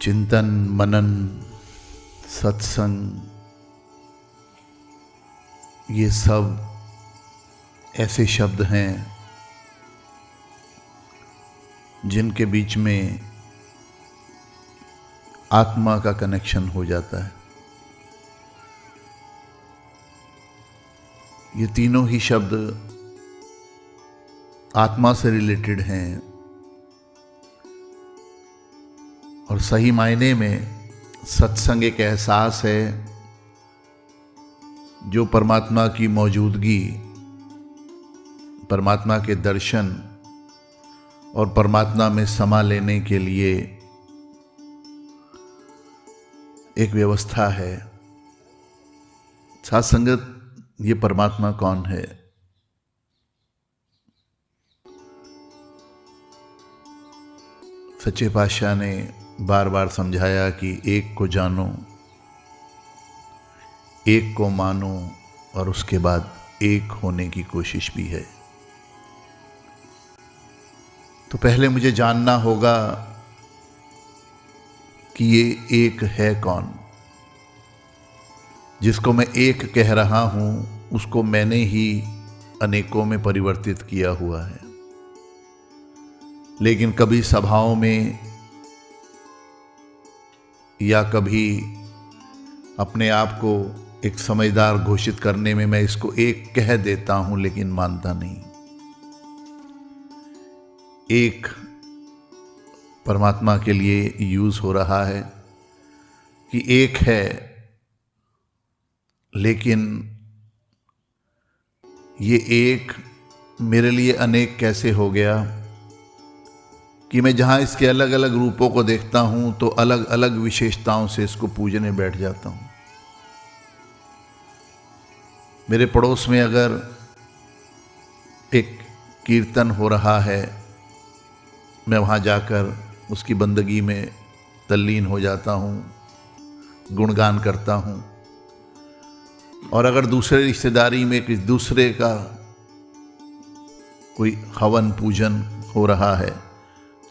चिंतन, मनन, सत्संग, ये सब ऐसे शब्द हैं जिनके बीच में आत्मा का कनेक्शन हो जाता है। ये तीनों ही शब्द आत्मा से रिलेटेड हैं और सही मायने में सत्संग एक एहसास है जो परमात्मा की मौजूदगी, परमात्मा के दर्शन और परमात्मा में समा लेने के लिए एक व्यवस्था है। साथ संगत, ये परमात्मा कौन है? सच्चे पातशाह ने बार बार समझाया कि एक को जानो, एक को मानो और उसके बाद एक होने की कोशिश भी है। तो पहले मुझे जानना होगा कि ये एक है कौन। जिसको मैं एक कह रहा हूं उसको मैंने ही अनेकों में परिवर्तित किया हुआ है। लेकिन कभी सभाओं में या कभी अपने आप को एक समझदार घोषित करने में मैं इसको एक कह देता हूं, लेकिन मानता नहीं। एक परमात्मा के लिए यूज हो रहा है कि एक है, लेकिन ये एक मेरे लिए अनेक कैसे हो गया कि मैं जहां इसके अलग अलग रूपों को देखता हूं तो अलग अलग विशेषताओं से इसको पूजने बैठ जाता हूं। मेरे पड़ोस में अगर एक कीर्तन हो रहा है, मैं वहां जाकर उसकी बंदगी में तल्लीन हो जाता हूं, गुणगान करता हूं। और अगर दूसरे रिश्तेदारी में किसी दूसरे का कोई हवन पूजन हो रहा है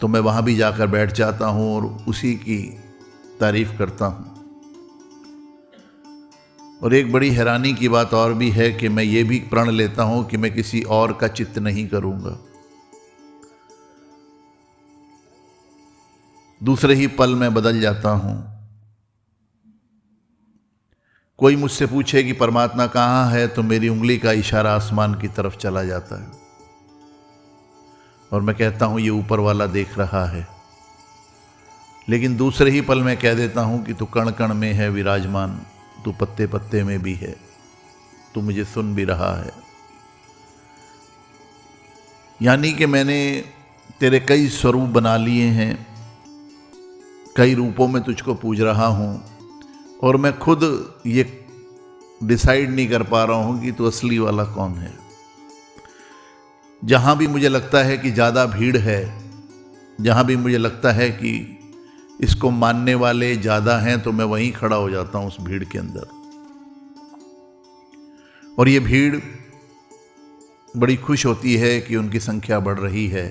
तो मैं वहां भी जाकर बैठ जाता हूं और उसी की तारीफ करता हूं। और एक बड़ी हैरानी की बात और भी है कि मैं ये भी प्रण लेता हूं कि मैं किसी और का चित्त नहीं करूंगा। दूसरे ही पल में बदल जाता हूं। कोई मुझसे पूछे कि परमात्मा कहाँ है तो मेरी उंगली का इशारा आसमान की तरफ चला जाता है और मैं कहता हूं ये ऊपर वाला देख रहा है। लेकिन दूसरे ही पल में कह देता हूं कि तू कण कण में है विराजमान, तू पत्ते पत्ते में भी है, तू मुझे सुन भी रहा है। यानी कि मैंने तेरे कई स्वरूप बना लिए हैं, कई रूपों में तुझको पूज रहा हूं और मैं खुद ये डिसाइड नहीं कर पा रहा हूं कि तू असली वाला कौन है। जहां भी मुझे लगता है कि ज़्यादा भीड़ है, जहां भी मुझे लगता है कि इसको मानने वाले ज़्यादा हैं, तो मैं वहीं खड़ा हो जाता हूं उस भीड़ के अंदर। और ये भीड़ बड़ी खुश होती है कि उनकी संख्या बढ़ रही है,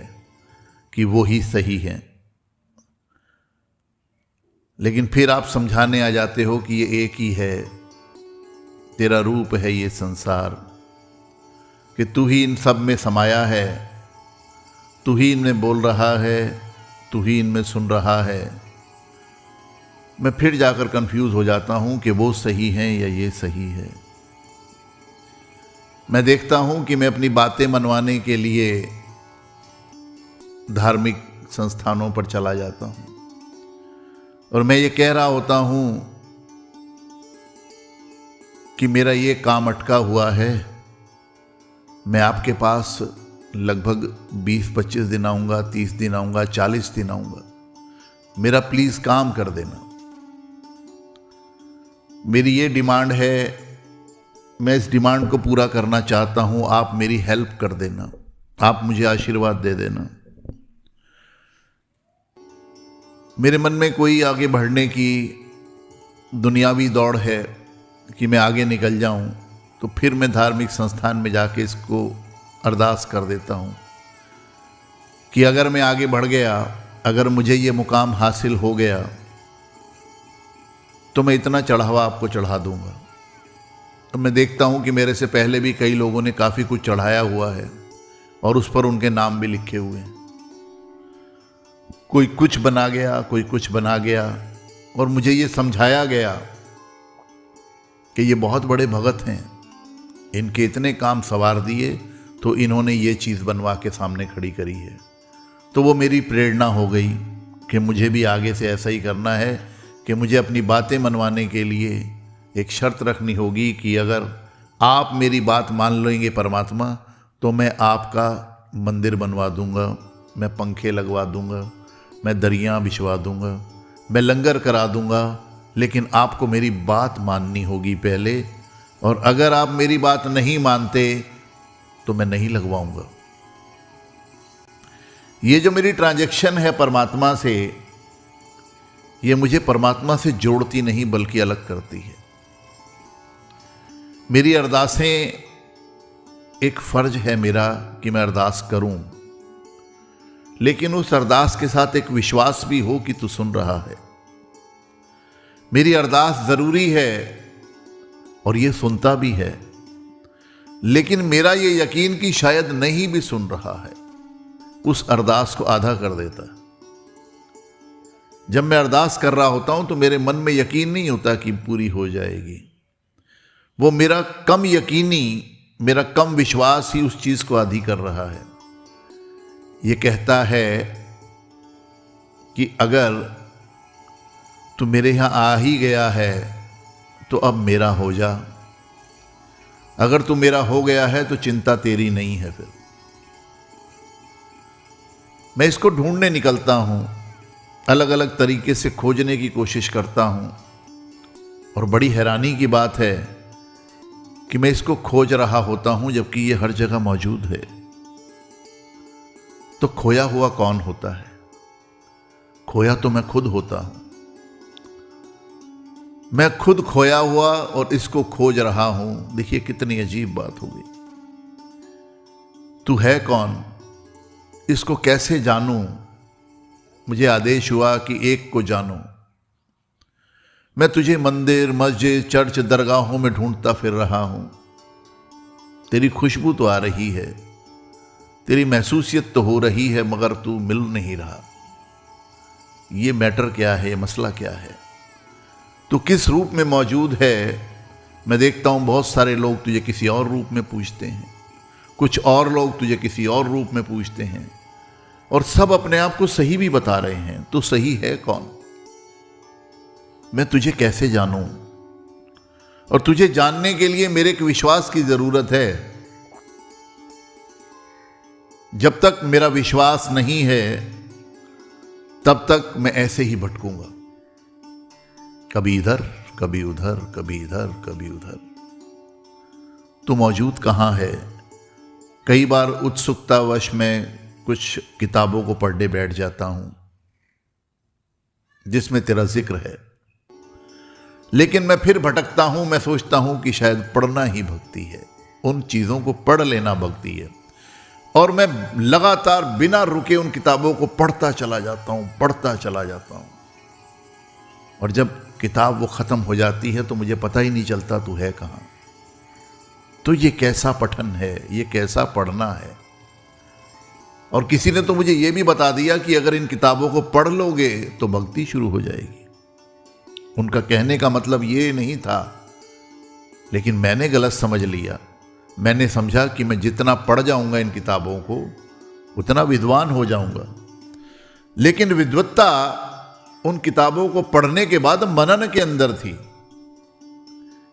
कि वो ही सही है। लेकिन फिर आप समझाने आ जाते हो कि ये एक ही है, तेरा रूप है ये संसार, कि तू ही इन सब में समाया है, तू ही इनमें बोल रहा है, तू ही इनमें सुन रहा है। मैं फिर जाकर कंफ्यूज हो जाता हूं कि वो सही हैं या ये सही है। मैं देखता हूं कि मैं अपनी बातें मनवाने के लिए धार्मिक संस्थानों पर चला जाता हूं और मैं ये कह रहा होता हूं कि मेरा ये काम अटका हुआ है, मैं आपके पास लगभग 20-25 दिन आऊँगा, 30 दिन आऊँगा, 40 दिन आऊँगा, मेरा प्लीज़ काम कर देना। मेरी ये डिमांड है, मैं इस डिमांड को पूरा करना चाहता हूँ, आप मेरी हेल्प कर देना, आप मुझे आशीर्वाद दे देना। मेरे मन में कोई आगे बढ़ने की दुनियावी दौड़ है कि मैं आगे निकल जाऊं, तो फिर मैं धार्मिक संस्थान में जाके इसको अरदास कर देता हूं कि अगर मैं आगे बढ़ गया, अगर मुझे ये मुकाम हासिल हो गया तो मैं इतना चढ़ावा आपको चढ़ा दूंगा। तो मैं देखता हूं कि मेरे से पहले भी कई लोगों ने काफ़ी कुछ चढ़ाया हुआ है और उस पर उनके नाम भी लिखे हुए हैं। कोई कुछ बना गया, कोई कुछ बना गया, और मुझे ये समझाया गया कि ये बहुत बड़े भगत हैं, इनके इतने काम सवार दिए तो इन्होंने ये चीज़ बनवा के सामने खड़ी करी है। तो वो मेरी प्रेरणा हो गई कि मुझे भी आगे से ऐसा ही करना है कि मुझे अपनी बातें मनवाने के लिए एक शर्त रखनी होगी कि अगर आप मेरी बात मान लेंगे परमात्मा, तो मैं आपका मंदिर बनवा दूंगा, मैं पंखे लगवा दूंगा, मैं दरियाँ बिछवा दूंगा, मैं लंगर करा दूंगा, लेकिन आपको मेरी बात माननी होगी पहले, और अगर आप मेरी बात नहीं मानते तो मैं नहीं लगवाऊंगा। ये जो मेरी ट्रांजैक्शन है परमात्मा से, ये मुझे परमात्मा से जोड़ती नहीं बल्कि अलग करती है। मेरी अरदासें एक फर्ज है मेरा कि मैं अरदास करूं, लेकिन उस अरदास के साथ एक विश्वास भी हो कि तू सुन रहा है। मेरी अरदास जरूरी है और ये सुनता भी है, लेकिन मेरा ये यकीन कि शायद नहीं भी सुन रहा है उस अरदास को आधा कर देता है। जब मैं अरदास कर रहा होता हूं तो मेरे मन में यकीन नहीं होता कि पूरी हो जाएगी। वो मेरा कम यकीनी, मेरा कम विश्वास ही उस चीज को आधी कर रहा है। ये कहता है कि अगर तू मेरे यहां आ ही गया है तो अब मेरा हो जा, अगर तू मेरा हो गया है तो चिंता तेरी नहीं है। फिर मैं इसको ढूंढने निकलता हूं, अलग अलग तरीके से खोजने की कोशिश करता हूं, और बड़ी हैरानी की बात है कि मैं इसको खोज रहा होता हूं जबकि ये हर जगह मौजूद है। तो खोया हुआ कौन होता है? खोया तो मैं खुद होता हूं। मैं खुद खोया हुआ और इसको खोज रहा हूं। देखिए कितनी अजीब बात होगी। तू है कौन? इसको कैसे जानूं? मुझे आदेश हुआ कि एक को जानो। मैं तुझे मंदिर, मस्जिद, चर्च, दरगाहों में ढूंढता फिर रहा हूं। तेरी खुशबू तो आ रही है, तेरी महसूसियत तो हो रही है, मगर तू मिल नहीं रहा। ये मैटर क्या है? ये मसला क्या है? तू किस रूप में मौजूद है? मैं देखता हूं बहुत सारे लोग तुझे किसी और रूप में पूछते हैं, कुछ और लोग तुझे किसी और रूप में पूछते हैं, और सब अपने आप को सही भी बता रहे हैं। तू सही है कौन? मैं तुझे कैसे जानूं? और तुझे जानने के लिए मेरे एक विश्वास की जरूरत है। जब तक मेरा विश्वास नहीं है तब तक मैं ऐसे ही भटकूंगा, कभी इधर, कभी उधर, कभी इधर, कभी उधर। तू मौजूद कहां है? कई बार उत्सुकतावश मैं कुछ किताबों को पढ़ने बैठ जाता हूं जिसमें तेरा जिक्र है, लेकिन मैं फिर भटकता हूं। मैं सोचता हूं कि शायद पढ़ना ही भक्ति है, उन चीजों को पढ़ लेना भक्ति है, और मैं लगातार बिना रुके उन किताबों को पढ़ता चला जाता हूं, पढ़ता चला जाता हूं। और जब किताब वो खत्म हो जाती है तो मुझे पता ही नहीं चलता तू है कहां। तो ये कैसा पठन है? ये कैसा पढ़ना है? और किसी ने तो मुझे ये भी बता दिया कि अगर इन किताबों को पढ़ लोगे तो भक्ति शुरू हो जाएगी। उनका कहने का मतलब ये नहीं था, लेकिन मैंने गलत समझ लिया। मैंने समझा कि मैं जितना पढ़ जाऊंगा इन किताबों को उतना विद्वान हो जाऊंगा, लेकिन विद्वत्ता उन किताबों को पढ़ने के बाद मनन के अंदर थी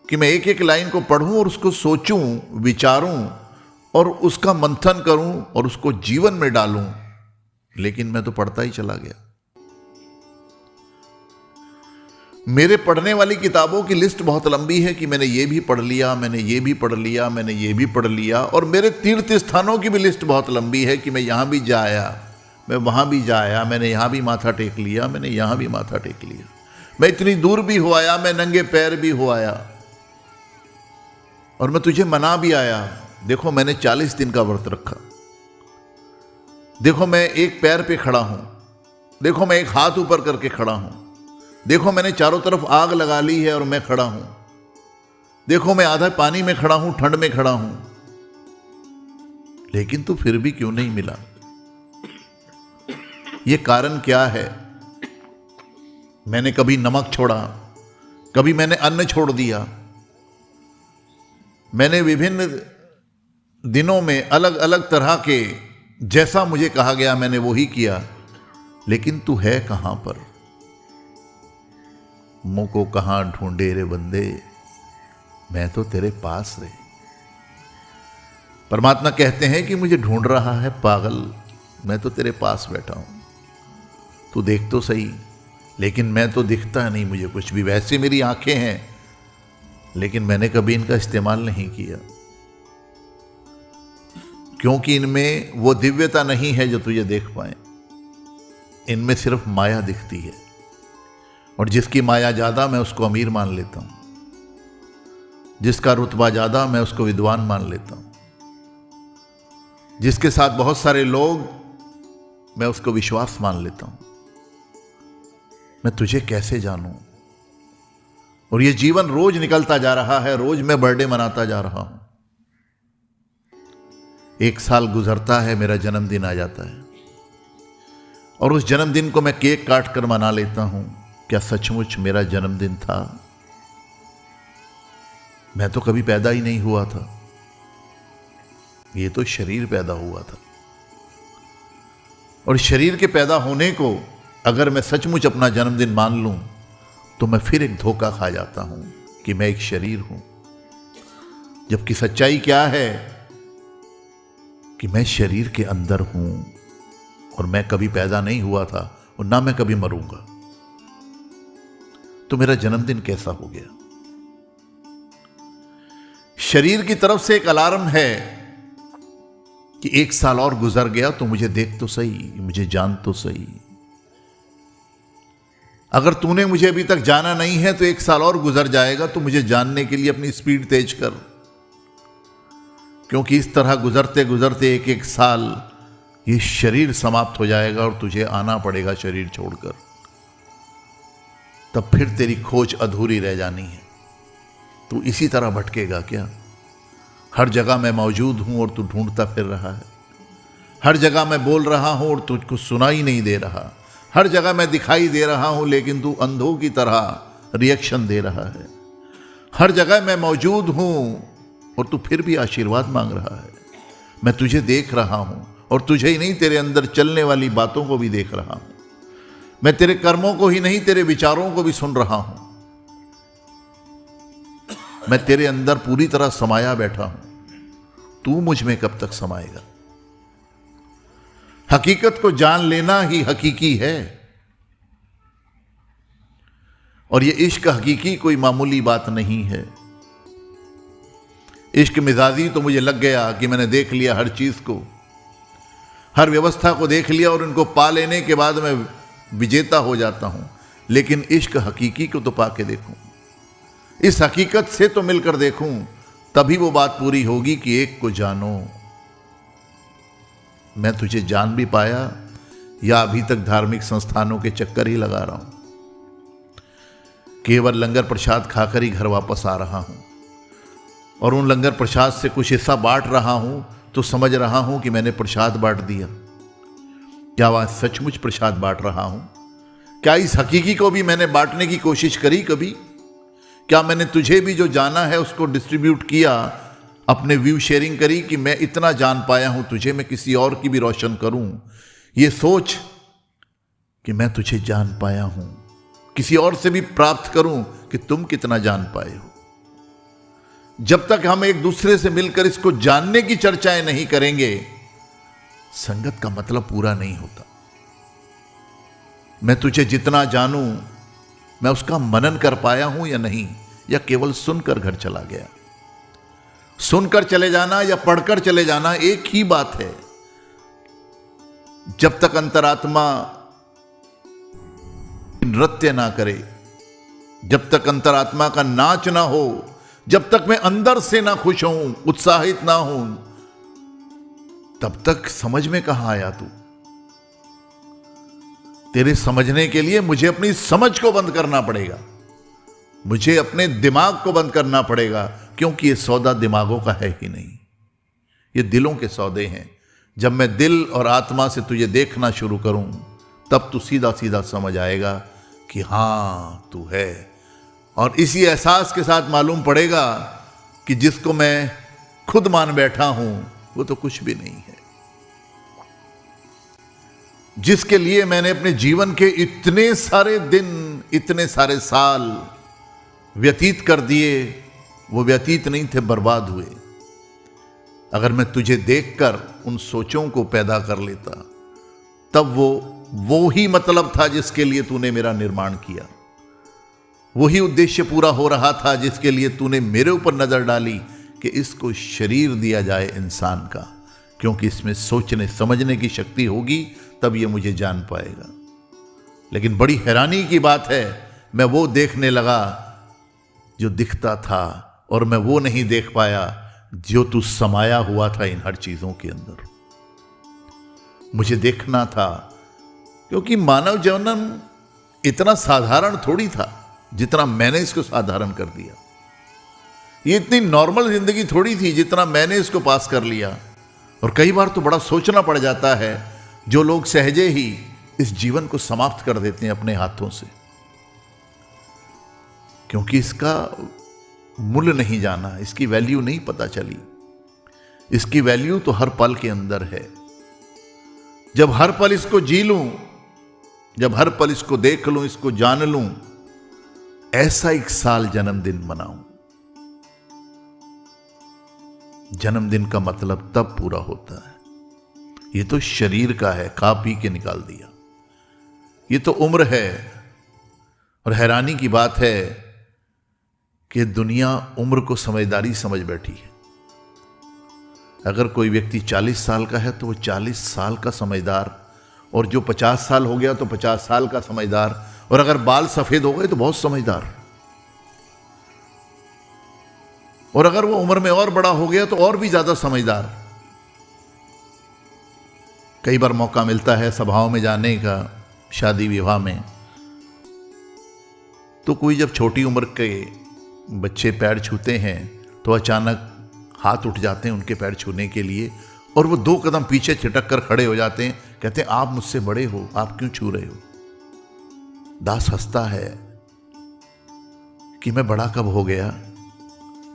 कि मैं एक एक लाइन को पढ़ूं और उसको सोचूं, विचारूं और उसका मंथन करूं और उसको जीवन में डालूं। लेकिन मैं तो पढ़ता ही चला गया। मेरे पढ़ने वाली किताबों की लिस्ट बहुत लंबी है कि मैंने ये भी पढ़ लिया, मैंने ये भी पढ़ लिया, मैंने ये भी पढ़ लिया। और मेरे तीर्थ स्थानों की भी लिस्ट बहुत लंबी है कि मैं यहां भी जा आया, मैं वहां भी जा आया, मैंने यहां भी माथा टेक लिया, मैंने यहां भी माथा टेक लिया, मैं इतनी दूर भी हो आया, मैं नंगे पैर भी हो आया, और मैं तुझे मना भी आया। देखो मैंने 40 दिन का व्रत रखा, देखो मैं एक पैर पे खड़ा हूं, देखो मैं एक हाथ ऊपर करके खड़ा हूं, देखो मैंने चारों तरफ आग लगा ली है और मैं खड़ा हूं। देखो मैं आधा पानी में खड़ा हूं, ठंड में खड़ा हूं, लेकिन तू फिर भी क्यों नहीं मिला? ये कारण क्या है? मैंने कभी नमक छोड़ा, कभी मैंने अन्न छोड़ दिया, मैंने विभिन्न दिनों में अलग अलग तरह के जैसा मुझे कहा गया मैंने वो ही किया, लेकिन तू है कहां पर? मुंह को कहां ढूंढे रे बंदे, मैं तो तेरे पास रे। परमात्मा कहते हैं कि मुझे ढूंढ रहा है पागल, मैं तो तेरे पास बैठा हूं, तू देख तो सही। लेकिन मैं तो दिखता नहीं मुझे कुछ भी। वैसे मेरी आंखें हैं, लेकिन मैंने कभी इनका इस्तेमाल नहीं किया, क्योंकि इनमें वो दिव्यता नहीं है जो तुझे देख पाए। इनमें सिर्फ माया दिखती है, और जिसकी माया ज्यादा मैं उसको अमीर मान लेता हूं, जिसका रुतबा ज्यादा मैं उसको विद्वान मान लेता हूं, जिसके साथ बहुत सारे लोग मैं उसको विश्वास मान लेता हूं। मैं तुझे कैसे जानूं? और ये जीवन रोज निकलता जा रहा है, रोज मैं बर्थडे मनाता जा रहा हूं। 1 साल गुजरता है, मेरा जन्मदिन आ जाता है, और उस जन्मदिन को मैं केक काट कर मना लेता हूं। क्या सचमुच मेरा जन्मदिन था? मैं तो कभी पैदा ही नहीं हुआ था, ये तो शरीर पैदा हुआ था। और शरीर के पैदा होने को अगर मैं सचमुच अपना जन्मदिन मान लूं, तो मैं फिर एक धोखा खा जाता हूं कि मैं एक शरीर हूं। जबकि सच्चाई क्या है कि मैं शरीर के अंदर हूं, और मैं कभी पैदा नहीं हुआ था, और ना मैं कभी मरूंगा। तो मेरा जन्मदिन कैसा हो गया? शरीर की तरफ से एक अलार्म है कि 1 साल और गुजर गया तो मुझे देख तो सही, मुझे जान तो सही। अगर तूने मुझे अभी तक जाना नहीं है तो 1 साल और गुजर जाएगा, तो मुझे जानने के लिए अपनी स्पीड तेज कर, क्योंकि इस तरह गुजरते गुजरते 1-1 साल ये शरीर समाप्त हो जाएगा और तुझे आना पड़ेगा शरीर छोड़कर। तब फिर तेरी खोज अधूरी रह जानी है। तू इसी तरह भटकेगा क्या? हर जगह मैं मौजूद हूं और तू ढूंढता फिर रहा है। हर जगह मैं बोल रहा हूं और तुझको सुनाई नहीं दे रहा। हर जगह मैं दिखाई दे रहा हूं, लेकिन तू अंधों की तरह रिएक्शन दे रहा है। हर जगह मैं मौजूद हूं और तू फिर भी आशीर्वाद मांग रहा है। मैं तुझे देख रहा हूं, और तुझे ही नहीं तेरे अंदर चलने वाली बातों को भी देख रहा हूं। मैं तेरे कर्मों को ही नहीं तेरे विचारों को भी सुन रहा हूं। मैं तेरे अंदर पूरी तरह समाया बैठा हूं। तू मुझ में कब तक समाएगा? हकीकत को जान लेना ही हकीकी है, और ये इश्क हकीकी कोई मामूली बात नहीं है। इश्क मिजाजी तो मुझे लग गया कि मैंने देख लिया हर चीज को, हर व्यवस्था को देख लिया, और इनको पा लेने के बाद मैं विजेता हो जाता हूं। लेकिन इश्क हकीकी को तो पाके देखूं, इस हकीकत से तो मिलकर देखूं, तभी वो बात पूरी होगी कि एक को जानो। मैं तुझे जान भी पाया, या अभी तक धार्मिक संस्थानों के चक्कर ही लगा रहा हूं? केवल लंगर प्रसाद खाकर ही घर वापस आ रहा हूं, और उन लंगर प्रसाद से कुछ हिस्सा बांट रहा हूं तो समझ रहा हूं कि मैंने प्रसाद बांट दिया। क्या वह सचमुच प्रसाद बांट रहा हूं? क्या इस हकीकी को भी मैंने बांटने की कोशिश करी कभी? क्या मैंने तुझे भी जो जाना है उसको डिस्ट्रीब्यूट किया, अपने व्यू शेयरिंग करी कि मैं इतना जान पाया हूं तुझे, मैं किसी और की भी रोशन करूं, ये सोच कि मैं तुझे जान पाया हूं, किसी और से भी प्राप्त करूं कि तुम कितना जान पाए हो। जब तक हम एक दूसरे से मिलकर इसको जानने की चर्चाएं नहीं करेंगे, संगत का मतलब पूरा नहीं होता। मैं तुझे जितना जानूं, मैं उसका मनन कर पाया हूं या नहीं, या केवल सुनकर घर चला गया। सुनकर चले जाना या पढ़कर चले जाना एक ही बात है। जब तक अंतरात्मा नृत्य ना करे, जब तक अंतरात्मा का नाच ना हो, जब तक मैं अंदर से ना खुश हूं, उत्साहित ना हूं, तब तक समझ में कहां आया तू? तेरे समझने के लिए मुझे अपनी समझ को बंद करना पड़ेगा, मुझे अपने दिमाग को बंद करना पड़ेगा, क्योंकि ये सौदा दिमागों का है ही नहीं, ये दिलों के सौदे हैं। जब मैं दिल और आत्मा से तुझे देखना शुरू करूं, तब तू सीधा सीधा समझ आएगा कि हां तू है। और इसी एहसास के साथ मालूम पड़ेगा कि जिसको मैं खुद मान बैठा हूं वो तो कुछ भी नहीं है। जिसके लिए मैंने अपने जीवन के इतने सारे दिन, इतने सारे साल व्यतीत कर दिए, वो व्यतीत नहीं थे, बर्बाद हुए। अगर मैं तुझे देखकर उन सोचों को पैदा कर लेता, तब वो ही मतलब था जिसके लिए तूने मेरा निर्माण किया, वही उद्देश्य पूरा हो रहा था जिसके लिए तूने मेरे ऊपर नजर डाली कि इसको शरीर दिया जाए इंसान का, क्योंकि इसमें सोचने समझने की शक्ति होगी, तब ये मुझे जान पाएगा। लेकिन बड़ी हैरानी की बात है, मैं वो देखने लगा जो दिखता था, और मैं वो नहीं देख पाया जो तू समाया हुआ था इन हर चीजों के अंदर। मुझे देखना था, क्योंकि मानव जन्म इतना साधारण थोड़ी था जितना मैंने इसको साधारण कर दिया। ये इतनी नॉर्मल जिंदगी थोड़ी थी जितना मैंने इसको पास कर लिया। और कई बार तो बड़ा सोचना पड़ जाता है, जो लोग सहजे ही इस जीवन को समाप्त कर देते हैं अपने हाथों से, क्योंकि इसका मूल्य नहीं जाना, इसकी वैल्यू नहीं पता चली। इसकी वैल्यू तो हर पल के अंदर है। जब हर पल इसको जी लूं, जब हर पल इसको देख लूं, इसको जान लूं, ऐसा एक साल जन्मदिन मनाऊं। जन्मदिन का मतलब तब पूरा होता है। ये तो शरीर का है, खा पी के निकाल दिया। ये तो उम्र है। और हैरानी की बात है कि दुनिया उम्र को समझदारी समझ बैठी है। अगर कोई व्यक्ति 40 साल का है तो वो 40 साल का समझदार, और जो 50 साल हो गया तो 50 साल का समझदार, और अगर बाल सफेद हो गए तो बहुत समझदार, और अगर वो उम्र में और बड़ा हो गया तो और भी ज्यादा समझदार। कई बार मौका मिलता है सभाओं में जाने का, शादी विवाह में, तो कोई जब छोटी उम्र के बच्चे पैर छूते हैं तो अचानक हाथ उठ जाते हैं उनके पैर छूने के लिए, और वो 2 कदम पीछे छिटक कर खड़े हो जाते हैं, कहते हैं आप मुझसे बड़े हो, आप क्यों छू रहे हो। दास हंसता है कि मैं बड़ा कब हो गया।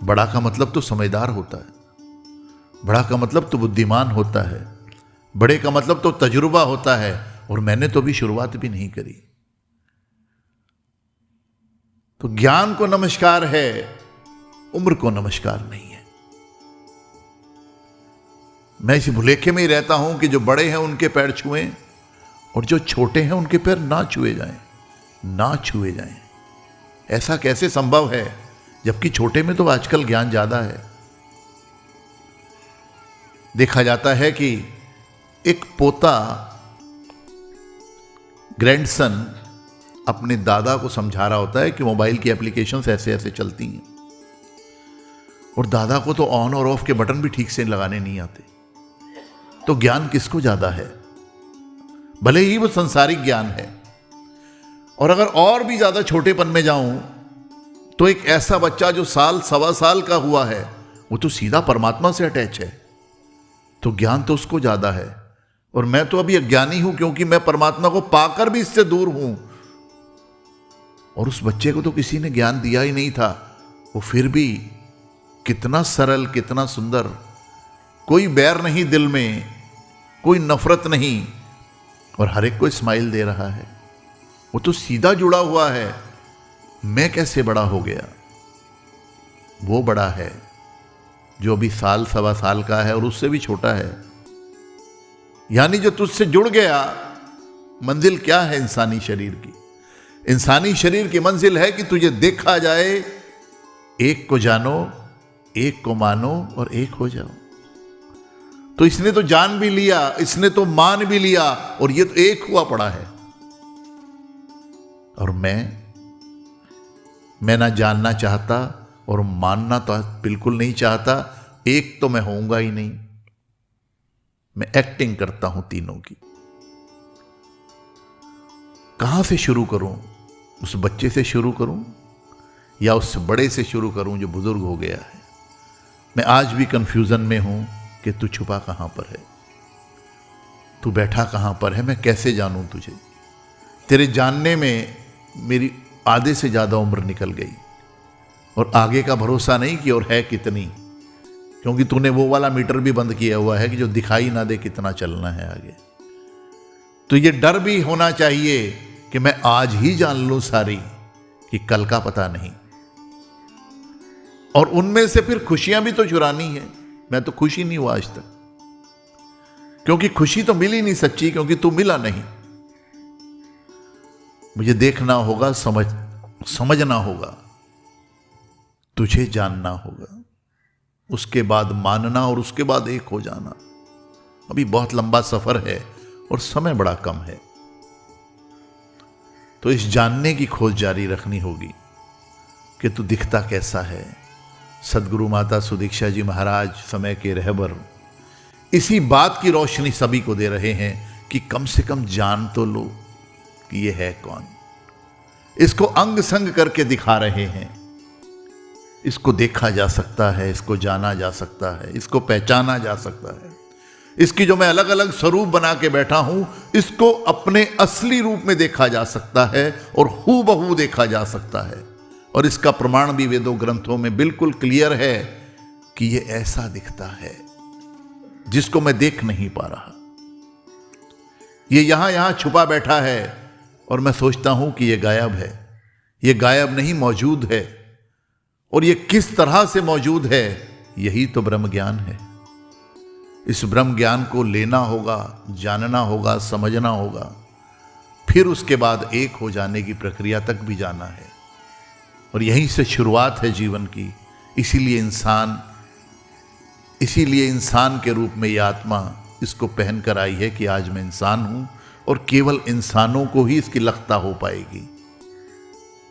बड़ा का मतलब तो समझदार होता है, बड़ा का मतलब तो बुद्धिमान होता है, बड़े का मतलब तो तजुर्बा होता है, और मैंने तो अभी शुरुआत भी नहीं करी। तो ज्ञान को नमस्कार है, उम्र को नमस्कार नहीं है। मैं इस भुलेखे में ही रहता हूं कि जो बड़े हैं उनके पैर छुएं, और जो छोटे हैं उनके पैर ना छुए जाएं, ना छुए जाएं। ऐसा कैसे संभव है, जबकि छोटे में तो आजकल ज्ञान ज्यादा है। देखा जाता है कि एक पोता, ग्रैंडसन, अपने दादा को समझा रहा होता है कि मोबाइल की एप्लीकेशंस ऐसे ऐसे चलती हैं, और दादा को तो ऑन और ऑफ के बटन भी ठीक से लगाने नहीं आते। तो ज्ञान किसको ज्यादा है, भले ही वो संसारिक ज्ञान है। और अगर और भी ज्यादा छोटेपन में जाऊं तो एक ऐसा बच्चा जो साल सवा साल का हुआ है, वो तो सीधा परमात्मा से अटैच है, तो ज्ञान तो उसको ज्यादा है। और मैं तो अभी अज्ञानी हूं, क्योंकि मैं परमात्मा को पाकर भी इससे दूर हूं। और उस बच्चे को तो किसी ने ज्ञान दिया ही नहीं था, वो फिर भी कितना सरल, कितना सुंदर, कोई बैर नहीं दिल में, कोई नफरत नहीं, और हर एक को स्माइल दे रहा है। वो तो सीधा जुड़ा हुआ है। मैं कैसे बड़ा हो गया। वो बड़ा है जो अभी साल सवा साल का है और उससे भी छोटा है। यानी जो तुझसे जुड़ गया। मंजिल क्या है इंसानी शरीर की? इंसानी शरीर की मंजिल है कि तुझे देखा जाए, एक को जानो, एक को मानो और एक हो जाओ। तो इसने तो जान भी लिया, इसने तो मान भी लिया, और ये तो एक हुआ पड़ा है। और मैं ना जानना चाहता और मानना तो बिल्कुल नहीं चाहता। एक तो मैं होऊंगा ही नहीं। मैं एक्टिंग करता हूं तीनों की। कहाँ से शुरू करूं? उस बच्चे से शुरू करूं या उस बड़े से शुरू करूं जो बुजुर्ग हो गया है? मैं आज भी कंफ्यूजन में हूं कि तू छुपा कहां पर है, तू बैठा कहां पर है, मैं कैसे जानूं तुझे? तेरे जानने में मेरी आधे से ज्यादा उम्र निकल गई और आगे का भरोसा नहीं कि और है कितनी, क्योंकि तूने वो वाला मीटर भी बंद किया हुआ है कि जो दिखाई ना दे कितना चलना है आगे। तो ये डर भी होना चाहिए कि मैं आज ही जान लूं सारी, कि कल का पता नहीं। और उनमें से फिर खुशियां भी तो चुरानी है। मैं तो खुशी नहीं हुआ आज तक, क्योंकि खुशी तो मिली नहीं सच्ची, क्योंकि तू मिला नहीं। मुझे देखना होगा, समझना होगा, तुझे जानना होगा, उसके बाद मानना और उसके बाद एक हो जाना। अभी बहुत लंबा सफर है और समय बड़ा कम है, तो इस जानने की खोज जारी रखनी होगी कि तू दिखता कैसा है। सदगुरु माता सुदीक्षा जी महाराज, समय के रहबर, इसी बात की रोशनी सभी को दे रहे हैं कि कम से कम जान तो लो कि ये है कौन। इसको अंग संग करके दिखा रहे हैं। इसको देखा जा सकता है, इसको जाना जा सकता है, इसको पहचाना जा सकता है। इसकी जो मैं अलग अलग स्वरूप बना के बैठा हूं, इसको अपने असली रूप में देखा जा सकता है और हूबहू देखा जा सकता है। और इसका प्रमाण भी वेदों ग्रंथों में बिल्कुल क्लियर है कि ये ऐसा दिखता है जिसको मैं देख नहीं पा रहा। ये यहां छुपा बैठा है और मैं सोचता हूं कि ये गायब है। ये गायब नहीं, मौजूद है। और ये किस तरह से मौजूद है, यही तो ब्रह्म ज्ञान है। इस ब्रह्म ज्ञान को लेना होगा, जानना होगा, समझना होगा, फिर उसके बाद एक हो जाने की प्रक्रिया तक भी जाना है। और यहीं से शुरुआत है जीवन की। इसीलिए इंसान के रूप में यह आत्मा इसको पहन कर आई है कि आज मैं इंसान हूं, और केवल इंसानों को ही इसकी लख्ता हो पाएगी।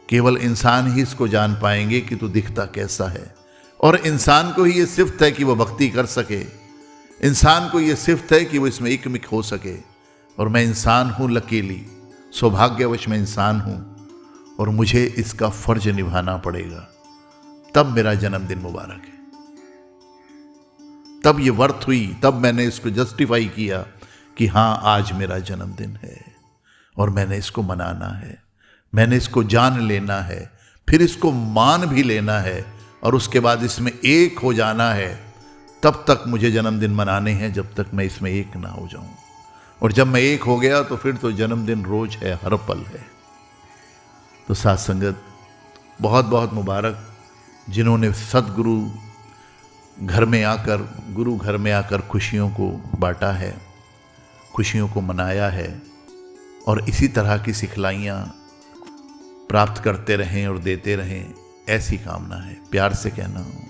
केवल इंसान ही इसको जान पाएंगे कि तू दिखता कैसा है। और इंसान को ही ये सिफ्त है कि वह भक्ति कर सके। इंसान को ये सिफ्त है कि वो इसमें एकमिक हो सके। और मैं इंसान हूं, लकीली सौभाग्यवश मैं इंसान हूं, और मुझे इसका फर्ज निभाना पड़ेगा। तब मेरा जन्मदिन मुबारक है, तब ये वर्थ हुई, तब मैंने इसको जस्टिफाई किया कि हां आज मेरा जन्मदिन है और मैंने इसको मनाना है, मैंने इसको जान लेना है, फिर इसको मान भी लेना है, और उसके बाद इसमें एक हो जाना है। तब तक मुझे जन्मदिन मनाने हैं जब तक मैं इसमें एक ना हो जाऊं। और जब मैं एक हो गया तो फिर तो जन्मदिन रोज है, हर पल है। तो साथ संगत, बहुत बहुत मुबारक जिन्होंने सदगुरु घर में आकर, गुरु घर में आकर खुशियों को बांटा है, खुशियों को मनाया है, और इसी तरह की सिखलाइयाँ प्राप्त करते रहें और देते रहें, ऐसी कामना है। प्यार से कहना हूँ।